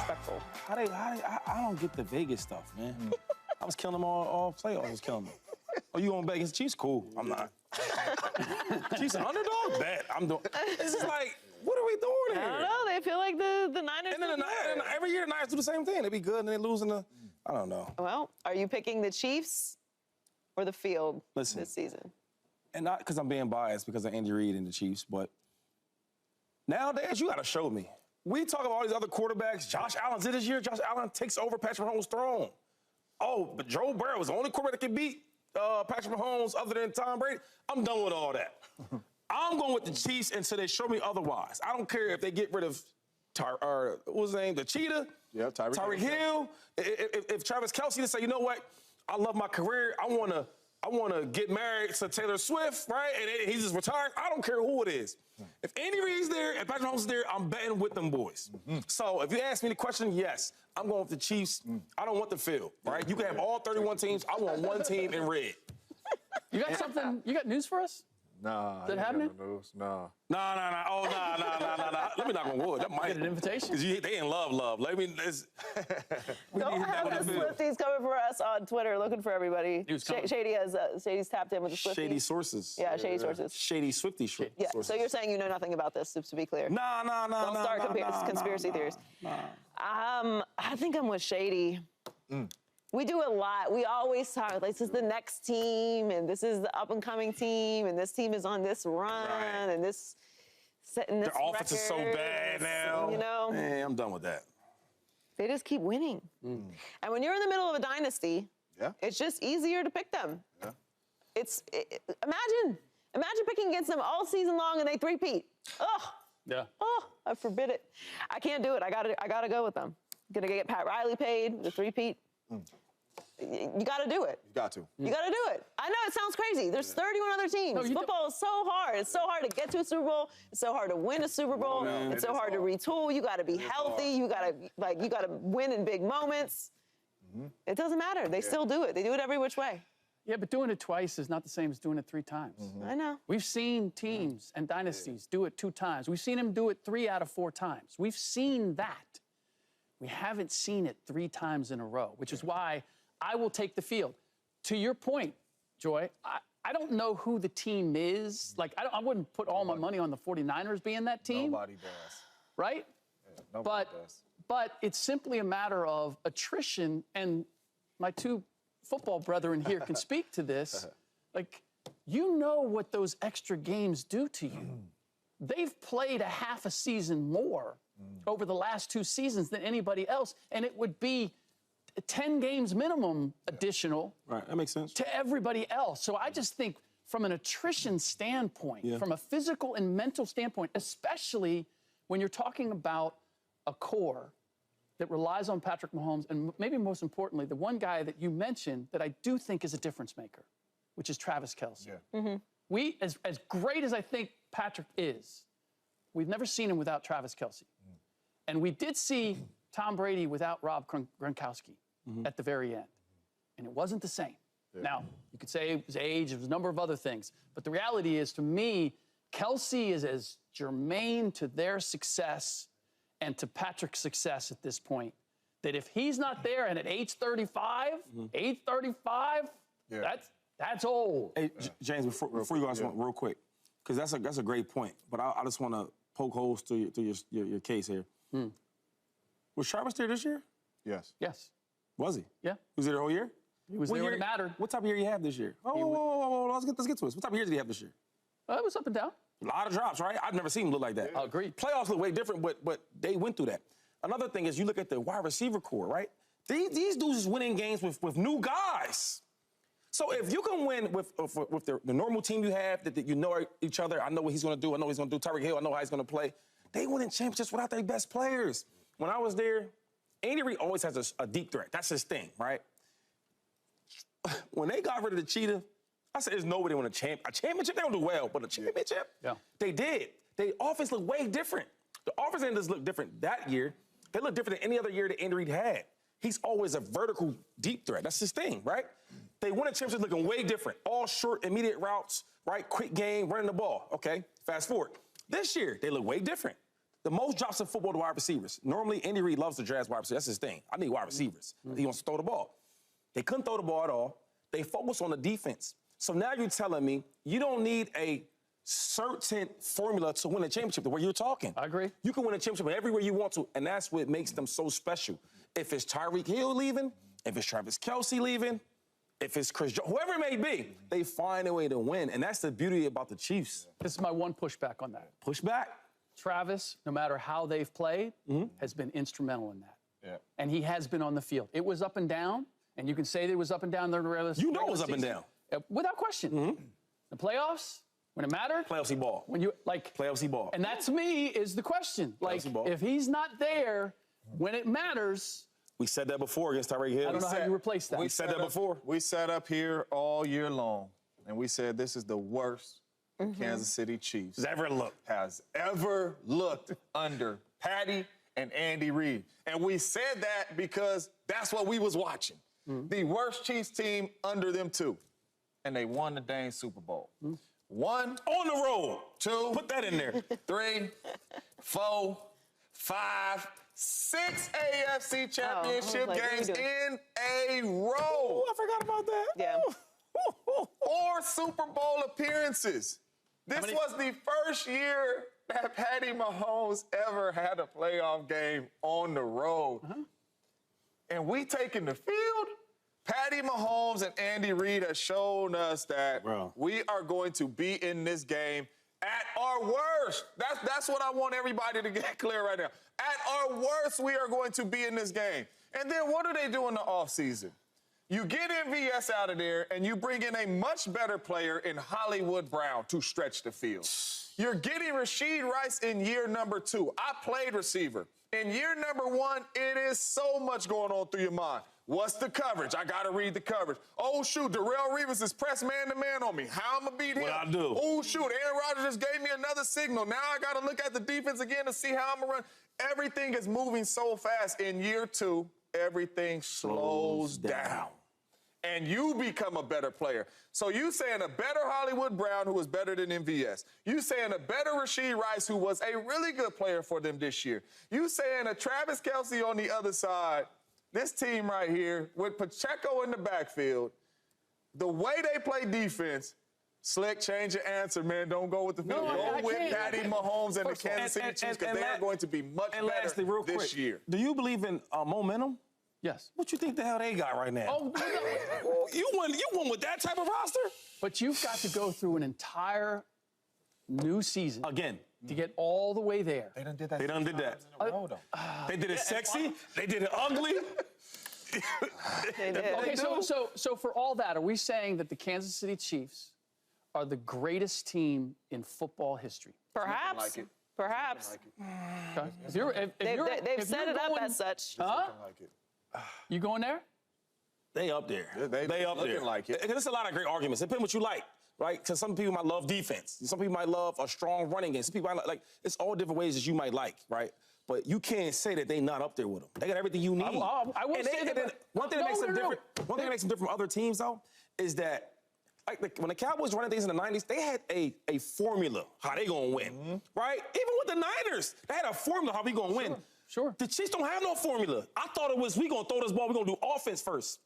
disrespectful. I don't get the Vegas stuff, man. I was killing them all playoffs. I was killing them. Oh, you gonna bet against the Chiefs? Cool. I'm not. Chiefs an underdog? Bet. I'm doing. It's just like, what are we doing here? I don't know. They feel like the Niners. And then every year the Niners do the same thing. They be good and they lose in the. I don't know. Well, are you picking the Chiefs or the field this season? And not because I'm being biased because of Andy Reid and the Chiefs, but nowadays you got to show me. We talk about all these other quarterbacks. Josh Allen's it this year. Josh Allen takes over Patrick Mahomes' throne. Oh, but Joe Burrow was the only quarterback that can beat Patrick Mahomes other than Tom Brady. I'm done with all that. I'm going with the Chiefs until they show me otherwise. I don't care if they get rid of what was his name? The Cheetah? Yeah, Tyreek Hill. If Travis Kelce to say, you know what? I love my career. I want to get married to Taylor Swift, right? And he's just retired. I don't care who it is. If Andy Reid's there and Patrick Mahomes is there, I'm betting with them boys. So if you ask me the question, yes, I'm going with the Chiefs. I don't want the field, right? You can have all 31 teams. I want one team in red. You got something? You got news for us? Nah. Is that happening? No news. Nah. Nah. Oh, nah. Let me knock on wood. That might get an invitation. Because they in love. Let me. Don't have the Swifties coming for us on Twitter, looking for everybody. Shady's tapped in with the Swifties. Shady sources. Yeah, shady sources. Shady Swifty sources. Yeah. So you're saying you know nothing about this, to be clear? Nah. Don't start conspiracy theories. I think I'm with Shady. We do a lot. We always talk like this is the next team, and this is the up-and-coming team, and this team is on this run, and this setting this Their offense is so bad now. You know? Man, I'm done with that. They just keep winning. And when you're in the middle of a dynasty, it's just easier to pick them. Yeah. Imagine picking against them all season long and they three-peat. Oh. Yeah. Oh, I forbid it. I can't do it. I gotta go with them. Gonna get Pat Riley paid, the three-peat. You got to do it. You got to. You got to do it. I know it sounds crazy. There's 31 other teams. No, football is so hard. It's so hard to get to a Super Bowl. It's so hard to win a Super Bowl. It's so hard to retool. You got to be healthy. You got to win in big moments. It doesn't matter. They still do it. They do it every which way. Yeah, but doing it twice is not the same as doing it 3 times. I know. We've seen teams and dynasties do it 2 times. We've seen them do it 3 out of 4 times. We've seen that. We haven't seen it 3 times in a row, which is why I will take the field. To your point, Joy, I don't know who the team is. Like, I wouldn't put all my money on the 49ers being that team. Nobody does. Right? Yeah, nobody does. But it's simply a matter of attrition, and my 2 football brethren here can speak to this. Like, you know what those extra games do to you. They've played a half a season more over the last 2 seasons than anybody else, and it would be 10 games minimum additional. Right, that makes sense. To everybody else. So I just think from an attrition standpoint, from a physical and mental standpoint, especially when you're talking about a core that relies on Patrick Mahomes, and maybe most importantly, the one guy that you mentioned that I do think is a difference maker, which is Travis Kelce. Yeah. We, as great as I think Patrick is, we've never seen him without Travis Kelce. And we did see Tom Brady without Rob Gronkowski at the very end. And it wasn't the same. Yeah. Now, you could say it was age, it was a number of other things. But the reality is, to me, Kelce is as germane to their success and to Patrick's success at this point, that if he's not there and at age 35, that's old. Hey, James, before you go on, real quick, because that's a great point, but I just want to poke holes through your case here. Was Travis there this year? Yes. Yes. Was he? Yeah. Was he there the whole year? He was there when it mattered. What type of year did he have this year? Whoa, let's get to this. What type of year did he have this year? It was up and down. A lot of drops, right? I've never seen him look like that. I agree. Playoffs look way different, but they went through that. Another thing is you look at the wide receiver core, right? These dudes is winning games with new guys. So if you can win with the normal team you have, that you know each other, I know what he's going to do, I know what he's going to do, Tyreek Hill, I know how he's going to play. They win in championships without their best players. When I was there, Andy Reid always has a deep threat. That's his thing, right? When they got rid of the Cheetah, I said, there's nobody won a championship. They don't do well, but a championship, they did. Their offense looked way different. The offense ended look different that year. They look different than any other year that Andy Reid had. He's always a vertical deep threat. That's his thing, right? They won a championship looking way different. All short, immediate routes, right? Quick game, running the ball. Okay, fast forward. This year, they look way different. The most drops in football to wide receivers. Normally, Andy Reid loves to draft wide receivers. That's his thing. I need wide receivers. He wants to throw the ball. They couldn't throw the ball at all. They focused on the defense. So now you're telling me you don't need a certain formula to win a championship the way you're talking. I agree. You can win a championship everywhere you want to, and that's what makes them so special. If it's Tyreek Hill leaving, if it's Travis Kelce leaving, if it's Chris Jones, whoever it may be, they find a way to win, and that's the beauty about the Chiefs. This is my one pushback on that. Pushback? Travis, no matter how they've played, has been instrumental in that. Yeah. And he has been on the field. It was up and down, and you can say that it was up and down during the regular season. You know it was up and down. Without question. The playoffs, when it mattered. Playoffs he ball. When you, like. Playoffs he ball. And that, to me, is the question. Like, he ball. if he's not there when it matters. We said that before against Tyreek Hill. I don't know how you replace that. We said that before. We sat up here all year long, and we said this is the worst Kansas City Chiefs has ever looked under Patty and Andy Reid. And we said that because that's what we was watching. The worst Chiefs team under them too. And they won the dang Super Bowl. 1 on the road. 2. Put that in there. 3, 4, 5, 6 AFC championship games in a row. Oh, I forgot about that. Yeah. 4 Super Bowl appearances. This was the first year that Patty Mahomes ever had a playoff game on the road. And we taking the field. Patty Mahomes and Andy Reid have shown us that we are going to be in this game at our worst. That's what I want everybody to get clear right now. At our worst, we are going to be in this game. And then what do they do in the offseason? You get MVS out of there, and you bring in a much better player in Hollywood Brown to stretch the field. You're getting Rashid Rice in year number 2. I played receiver. In year number 1, it is so much going on through your mind. What's the coverage? I got to read the coverage. Oh, shoot, Darrelle Revis is pressed man-to-man on me. How am I beat him? What I do? Oh, shoot, Aaron Rodgers just gave me another signal. Now I got to look at the defense again to see how I'm going to run. Everything is moving so fast. In year 2, everything slows down. And you become a better player. So you saying a better Hollywood Brown who was better than MVS. You saying a better Rashid Rice who was a really good player for them this year. You saying a Travis Kelce on the other side. This team right here, with Pacheco in the backfield, the way they play defense, Slick, change your answer, man. Don't go with the field. Go with Patty Mahomes and the Kansas City Chiefs because they are going to be much better this year. Do you believe in momentum? Yes. What you think the hell they got right now? Oh, you won with that type of roster? But you've got to go through an entire new season. Again. To get all the way there. They done did that. They done did that. They did it sexy. They did it ugly. They did. Okay, so for all that, are we saying that the Kansas City Chiefs are the greatest team in football history? Perhaps. Like it. Perhaps. Okay. They've set it up as such. Huh? You going there? They up there. They up there. like it. There's a lot of great arguments. Depending what you like, right? Because some people might love defense. Some people might love a strong running game. Some people might like it's all different ways that you might like, right? But you can't say that they not up there with them. They got everything you need. I will say that. One thing that makes them different. One thing that makes them different from other teams, though, is that when the Cowboys running things in the 90s, they had a formula how they gonna win, right? Even with the Niners, they had a formula how we gonna win. Sure. The Chiefs don't have no formula. I thought it was we gonna throw this ball, we gonna do offense first.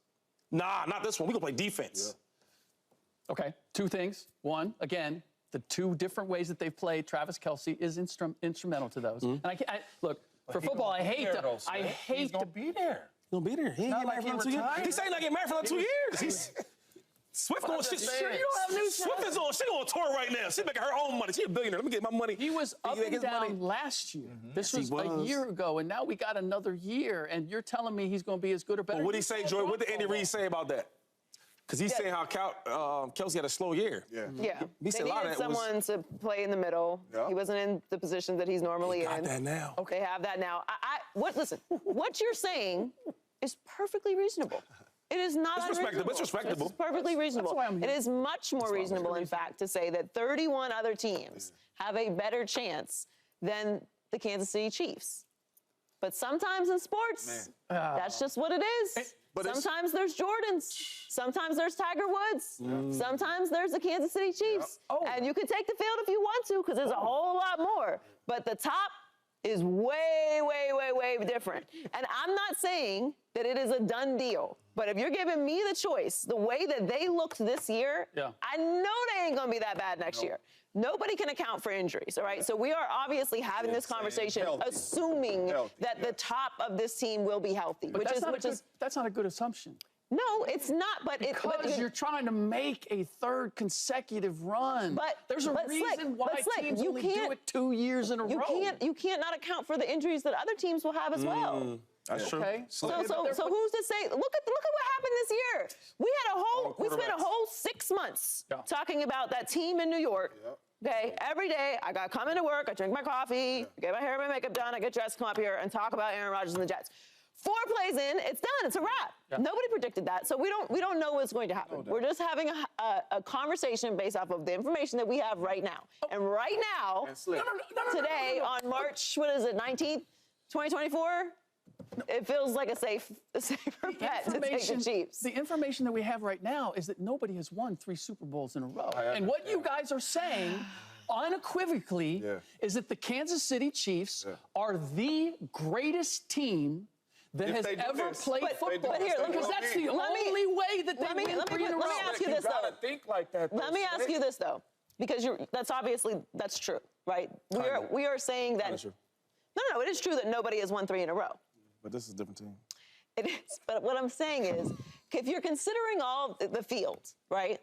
Nah, not this one. We gonna play defense. Yeah. Okay, 2 things. One, again, the 2 different ways that they've played. Travis Kelce is instrumental to those. And look, for football, I hate to. He's gonna be there. He's gonna be there. He ain't get married for another 2 years. He said he not get married for another 2 years. Swift going shit. Sure, you don't have news. Swift is on. She on tour right now. She making her own money. She a billionaire. Let me get my money. He was up and down last year. This was a year ago, and now we got another year. And you're telling me he's going to be as good or better? Well, what did he say, Joy? What did Andy Reid say about that? Because he's saying how Kelce had a slow year. Yeah. He said they a lot of needed that someone to play in the middle. Yeah. He wasn't in the position that he's normally got in. that now. Okay, they have that now. Listen, what you're saying is perfectly reasonable. It is not unreasonable. It's respectable. It's perfectly reasonable. That's why I'm here. It is much more reasonable, in fact, to say that 31 other teams have a better chance than the Kansas City Chiefs. But sometimes in sports, that's just what it is. Sometimes there's Jordans. Sometimes there's Tiger Woods. Sometimes there's the Kansas City Chiefs. And you can take the field if you want to, because there's a whole lot more. But the top is way, way, way, way different. And I'm not saying that it is a done deal, but if you're giving me the choice, the way that they looked this year, I know they ain't gonna be that bad next year. Nobody can account for injuries, all right? So we are obviously having this conversation assuming that the top of this team will be healthy, but that's not a good assumption. No, it's not, but because you're trying to make a third consecutive run. But there's a reason why teams only do it 2 years in a row. You can't not account for the injuries that other teams will have as well. That's true. So who's to say? Look at what happened this year. We spent a whole 6 months talking about that team in New York. Okay, every day I got to come into work, I drink my coffee, get my hair and my makeup done, I get dressed, come up here and talk about Aaron Rodgers and the Jets. 4 plays in, it's done, it's a wrap. Nobody predicted that, so we don't know what's going to happen. We're just having a conversation based off of the information that we have right now. And right now, today on March, 19th, 2024, it feels like a safer bet to take the Chiefs. The information that we have right now is that nobody has won 3 Super Bowls in a row. And what you guys are saying unequivocally is that the Kansas City Chiefs are the greatest team that has ever played football. But here, because that's the only way that they win 3 in a row. Let me ask you this, though. Think like that, let me ask you this, though, because that's true, right? We are saying that. No, it is true that nobody has won 3 in a row. But this is a different team. It is. But what I'm saying is, if you're considering all the field, right?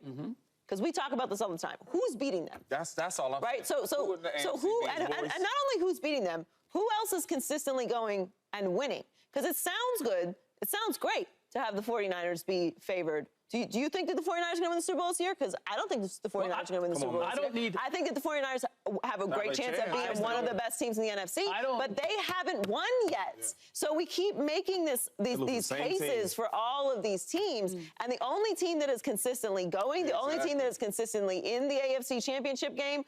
Because we talk about this all the time. Who's beating them? That's all I'm saying. Right. So who? And not only who's beating them, who else is consistently going and winning? Because it sounds good. It sounds great to have the 49ers be favored. Do you think that the 49ers are going to win the Super Bowl this year? Because I don't think the 49ers are going to win the Super Bowl this year. I think that the 49ers have a great chance at being one of the best teams in the NFC, but they haven't won yet. So we keep making these cases for all of these teams, and the only team that is consistently going, the only team that is consistently in the AFC Championship game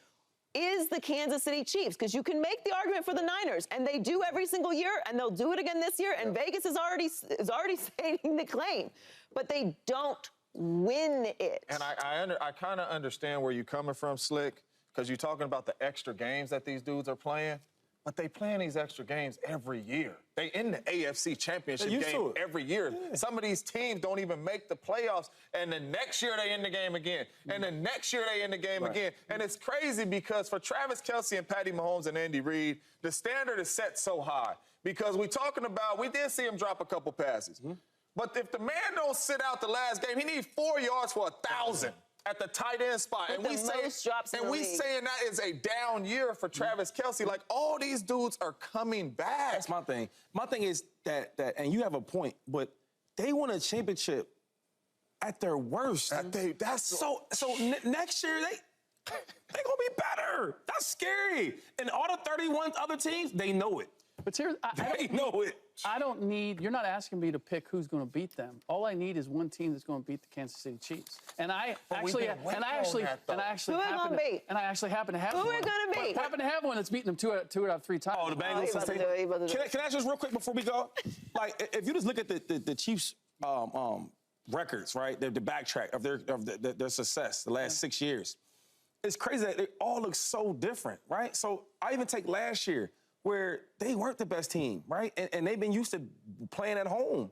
is the Kansas City Chiefs, because you can make the argument for the Niners, and they do every single year, and they'll do it again this year, and Vegas is already stating the claim, but they don't win it. And I kind of understand where you're coming from, Slick, because you're talking about the extra games that these dudes are playing, but they playing these extra games every year. They in the AFC Championship game every year. Some of these teams don't even make the playoffs, and the next year they in the game again, and the next year they in the game again. And it's crazy because for Travis Kelce and Patty Mahomes and Andy Reid, the standard is set so high because we did see him drop a couple passes. But if the man don't sit out the last game, he needs 4 yards for 1,000 at the tight end spot. And we saying that is a down year for Travis Kelce. Like, all these dudes are coming back. That's my thing. My thing is that and you have a point, but they won a championship at their worst. So next year they gonna be better. That's scary. And all the 31 other teams, they know it. But here, you're not asking me to pick who's going to beat them. All I need is one team that's going to beat the Kansas City Chiefs. And I actually happen to have one. Who are we going to beat? I happen to have one that's beaten them two out of 3 times. Oh, the Bengals. Can I ask just real quick before we go? Like, if you just look at the Chiefs' records, right? The backtrack of their success the last 6 years, it's crazy that they all look so different, right? So I even take last year, where they weren't the best team, right? And they've been used to playing at home.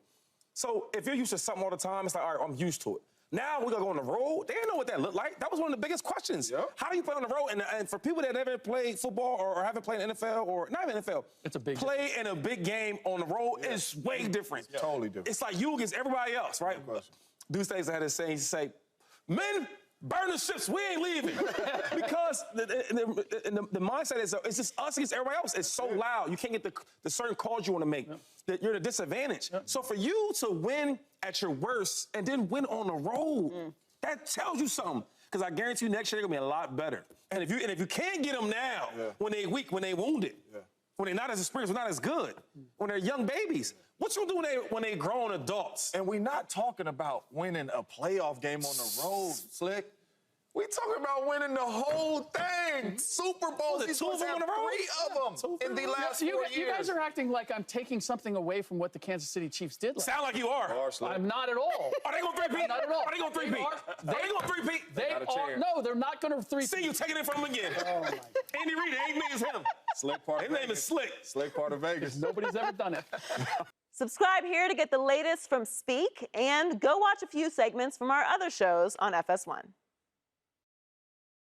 So if you're used to something all the time, it's like, all right, I'm used to it. Now we're going to go on the road. They didn't know what that looked like. That was one of the biggest questions. How do you play on the road? And for people that never played football or haven't played in NFL or not even NFL, it's a big play in a big game on the road is way different. Totally different. It's like you against everybody else, right? Deuce Days had this saying, he say, men, burn the ships, we ain't leaving. Because the mindset is, it's just us against everybody else. It's so loud. You can't get the certain calls you want to make. That you're at a disadvantage. So for you to win at your worst and then win on the road, that tells you something. Because I guarantee you next year they're going to be a lot better. And if you can't get them now, when they're weak, when they're wounded, when they're not as experienced, when they're not as good, when they're young babies, what you gonna do when they grown adults? And we're not talking about winning a playoff game on the road, Slick. We talking about winning the whole thing. Super Bowls. He's supposed to have 3 of them in the last 4 years. You guys are acting like I'm taking something away from what the Kansas City Chiefs did last Sound like you are. I'm not at all. Are they going to three-peat? Not at all. Are they going to three-peat? Are they going to three-peat? They are. No, they're not going to three-peat. See you taking it from him again. Oh, my. Andy Reid, it ain't me, it's him. Slick part His of name Vegas. is Slick. Slick part of Vegas. Nobody's ever done it. Subscribe here to get the latest from Speak, and go watch a few segments from our other shows on FS1.